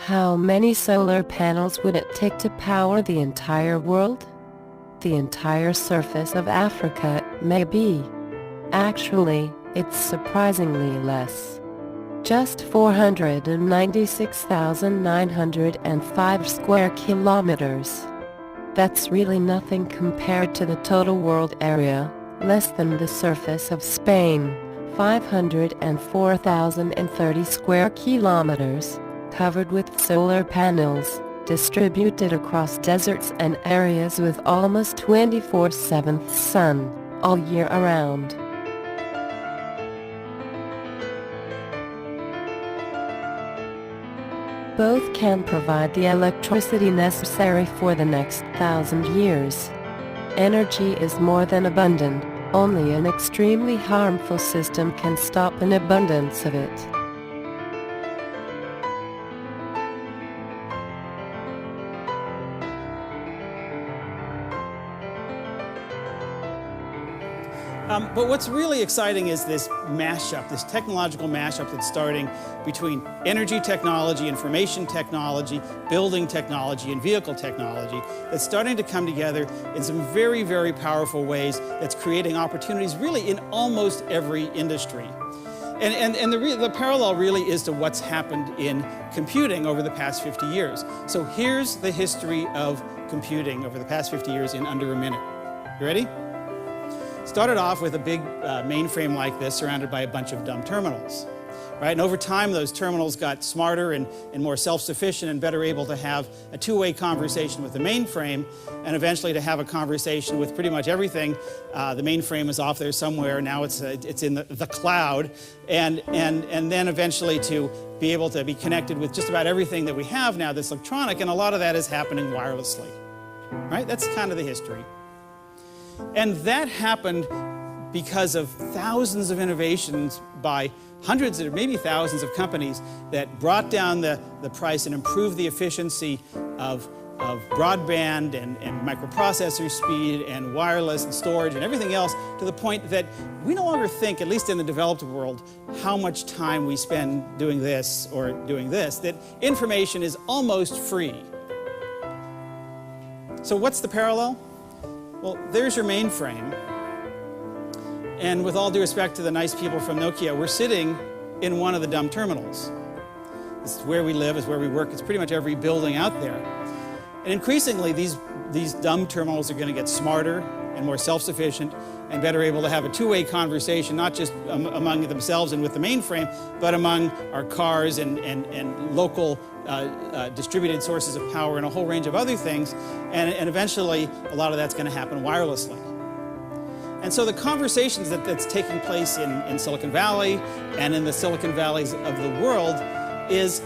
How many solar panels would it take to power the entire world? The entire surface of Africa, maybe. Actually, it's surprisingly less. Just 496,905 square kilometers. That's really nothing compared to the total world area, less than the surface of Spain, 504,030 square kilometers, covered with solar panels, distributed across deserts and areas with almost 24/7 sun, all year around. Both can provide the electricity necessary for the next 1,000 years. Energy is more than abundant, only an extremely harmful system can stop an abundance of it. But what's really exciting is this mashup, this technological mashup that's starting between energy technology, information technology, building technology, and vehicle technology. That's starting to come together in some very, very powerful ways that's creating opportunities really in almost every industry. And the parallel really is to what's happened in computing over the past 50 years. So here's the history of computing over the past 50 years in under a minute. You ready? Started off with a big mainframe like this surrounded by a bunch of dumb terminals. Right? And over time, those terminals got smarter and more self-sufficient and better able to have a two-way conversation with the mainframe, and eventually to have a conversation with pretty much everything. The mainframe is off there somewhere. Now it's in the cloud, and then eventually to be able to be connected with just about everything that we have now that's electronic, and a lot of that is happening wirelessly. Right? That's kind of the history. And that happened because of thousands of innovations by hundreds or maybe thousands of companies that brought down the price and improved the efficiency of broadband and microprocessor speed and wireless and storage and everything else, to the point that we no longer think, at least in the developed world, how much time we spend doing this or doing this, that information is almost free. So what's the parallel? Well, there's your mainframe, and with all due respect to the nice people from Nokia, we're sitting in one of the dumb terminals. This is where we live, it's where we work, it's pretty much every building out there. And increasingly, these dumb terminals are going to get smarter and more self-sufficient and better able to have a two-way conversation, not just among themselves and with the mainframe, but among our cars and local distributed sources of power and a whole range of other things. And eventually, a lot of that's going to happen wirelessly. And so the conversations that's taking place in Silicon Valley and in the Silicon Valleys of the world is,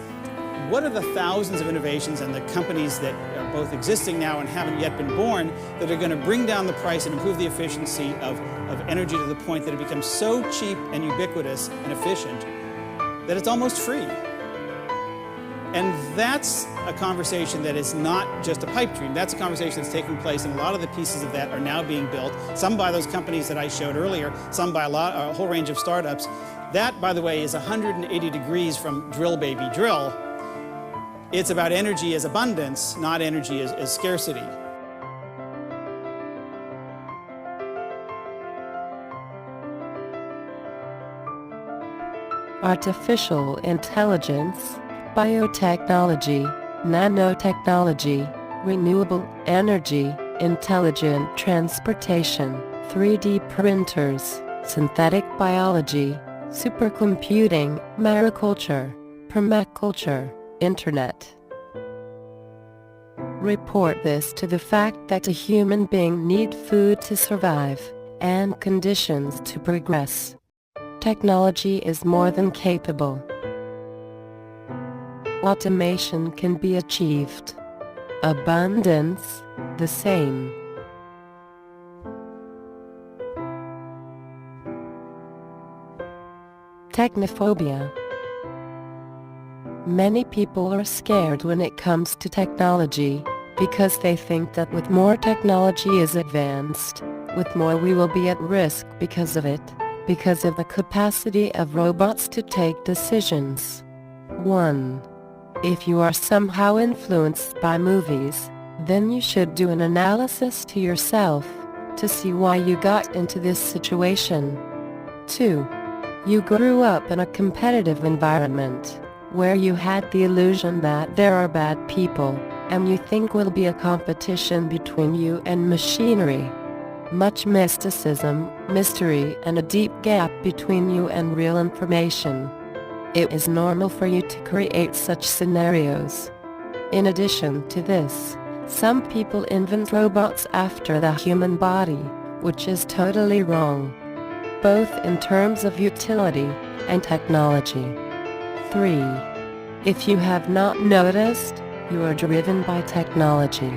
what are the thousands of innovations and the companies that are both existing now and haven't yet been born that are going to bring down the price and improve the efficiency of energy to the point that it becomes so cheap and ubiquitous and efficient that it's almost free. And that's a conversation that is not just a pipe dream. That's a conversation that's taking place, and a lot of the pieces of that are now being built, some by those companies that I showed earlier, some by a whole range of startups. That, by the way, is 180 degrees from drill, baby, drill. It's about energy as abundance, not energy as scarcity. Artificial intelligence, biotechnology, nanotechnology, renewable energy, intelligent transportation, 3D printers, synthetic biology, supercomputing, mariculture, permaculture, internet. Report this to the fact that a human being needs food to survive, and conditions to progress. Technology is more than capable. Automation can be achieved. Abundance, the same. Technophobia. Many people are scared when it comes to technology, because they think that with more technology is advanced, with more we will be at risk because of it, because of the capacity of robots to take decisions. 1. If you are somehow influenced by movies, then you should do an analysis to yourself, to see why you got into this situation. 2. You grew up in a competitive environment, where you had the illusion that there are bad people, and you think will be a competition between you and machinery. Much mysticism, mystery, and a deep gap between you and real information. It is normal for you to create such scenarios. In addition to this, some people invent robots after the human body, which is totally wrong, both in terms of utility and technology. 3. If you have not noticed, you are driven by technology.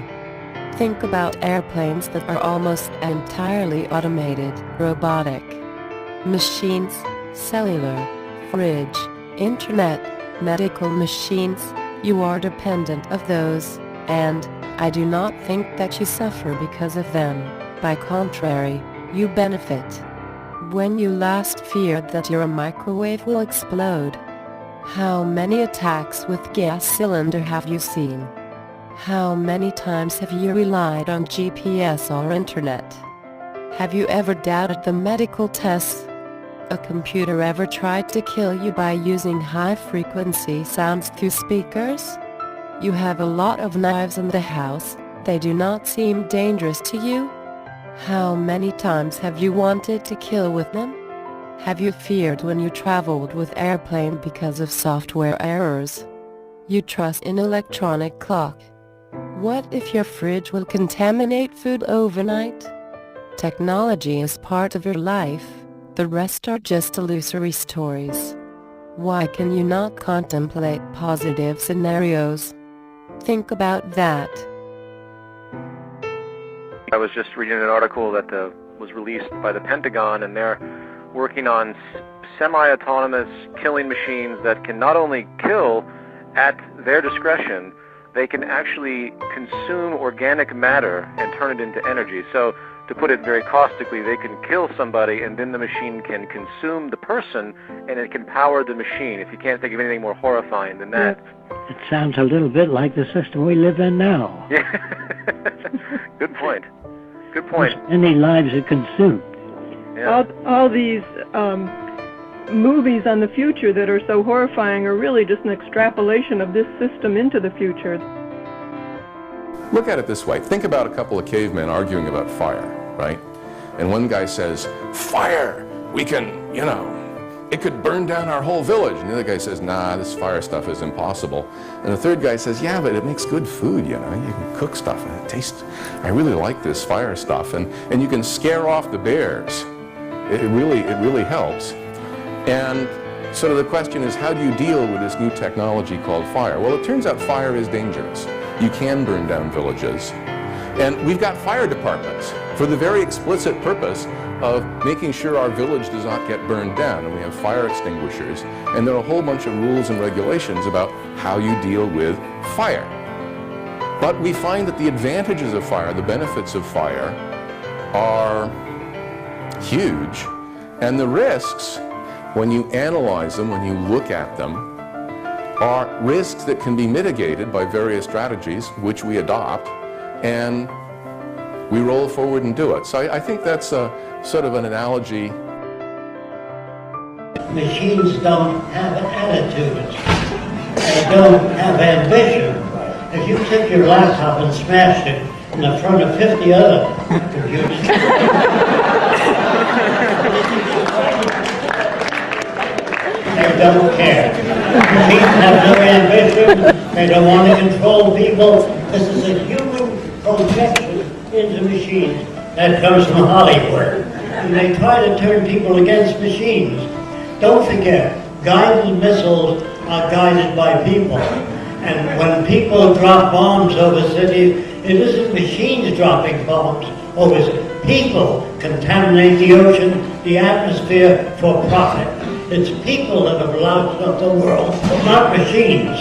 Think about airplanes that are almost entirely automated, robotic. Machines, cellular, fridge, internet, medical machines, you are dependent of those, and I do not think that you suffer because of them. By contrary, you benefit. When you last feared that your microwave will explode? How many attacks with gas cylinder have you seen? How many times have you relied on GPS or internet? Have you ever doubted the medical tests? A computer ever tried to kill you by using high-frequency sounds through speakers? You have a lot of knives in the house, they do not seem dangerous to you? How many times have you wanted to kill with them? Have you feared when you traveled with airplane because of software errors? You trust in electronic clock. What if your fridge will contaminate food overnight? Technology is part of your life, the rest are just illusory stories. Why can you not contemplate positive scenarios? Think about that. I was just reading an article that was released by the Pentagon, and they're working on semi-autonomous killing machines that can not only kill at their discretion, they can actually consume organic matter and turn it into energy. So, to put it very caustically, they can kill somebody and then the machine can consume the person and it can power the machine. If you can't think of anything more horrifying than that. It sounds a little bit like the system we live in now. Yeah. Good point. Good point. Any lives are consumed. Yeah. All these movies on the future that are so horrifying are really just an extrapolation of this system into the future. Look at it this way. Think about a couple of cavemen arguing about fire, right? And one guy says, fire, we can, it could burn down our whole village. And the other guy says, nah, this fire stuff is impossible. And the third guy says, yeah, but it makes good food, you can cook stuff and it tastes, I really like this fire stuff. And you can scare off the bears. It really helps. And so the question is, how do you deal with this new technology called fire? Well, it turns out fire is dangerous. You can burn down villages. And we've got fire departments for the very explicit purpose of making sure our village does not get burned down. And we have fire extinguishers. And there are a whole bunch of rules and regulations about how you deal with fire. But we find that the advantages of fire, the benefits of fire, are huge. And the risks, when you analyze them, when you look at them, are risks that can be mitigated by various strategies, which we adopt, and we roll forward and do it. So I think that's a sort of an analogy. Machines don't have attitudes. They don't have ambition. If you took your laptop and smashed it in the front of 50 other computers, they don't care. Machines have no ambition. They don't want to control people. This is a human projection into machines that comes from Hollywood. And they try to turn people against machines. Don't forget, guided missiles are guided by people. And when people drop bombs over cities, it isn't machines dropping bombs over cities. People contaminate the ocean, the atmosphere for profit. It's people that have loused up the world, not machines.